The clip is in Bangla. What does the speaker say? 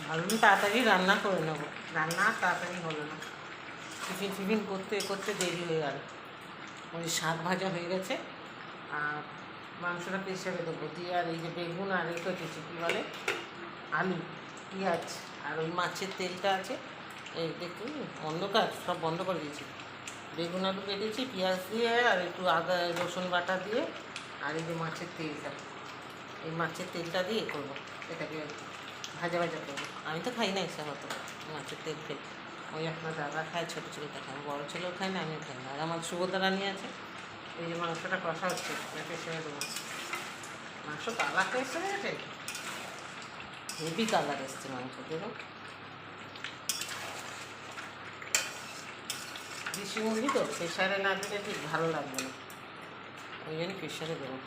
ভাবলাম তাড়াতাড়ি রান্না করে নেবো, রান্না আর তাড়াতাড়ি হলো না, টিফিন করতে করতে দেরি হয়ে গেল। ওই শাক ভাজা হয়ে গেছে, আর মাংসটা প্রেসারে দেবো দিয়ে, আর এই যে বেগুন আর এই কেটেছি কী বলে আলু, পেঁয়াজ, আর ওই মাছের তেলটা আছে, এই দেখুন অন্ধকার সব বন্ধ করে দিয়েছি। বেগুন আলু কেটেছি পেঁয়াজ দিয়ে, আর একটু আদা রসুন বাটা দিয়ে, আর এই যে মাছের তেলটা, এই মাছের তেলটা দিয়ে করবো, এটাকে ভাজা করবো। আমি তো খাই না এসব অত মাছের তেল খেয়ে, ওই আপনার দাদা খায়, ছোটো ছেলেটা খায়, বড়ো ছেলেও খায় না, আমিও খাই না। আর আমার সুভদ্রা রানী আছে। এই যে মাংসটা কষা হচ্ছে, প্রেসারে দেবো। মাংস কালারটা এসে গেছে, হেভি কালার এসছে মাংস, দেখুন। দেশি মুরগি তো প্রেসারে না দিলে ঠিক ভালো লাগবে না, ওই জন্য প্রেসারে দেবো।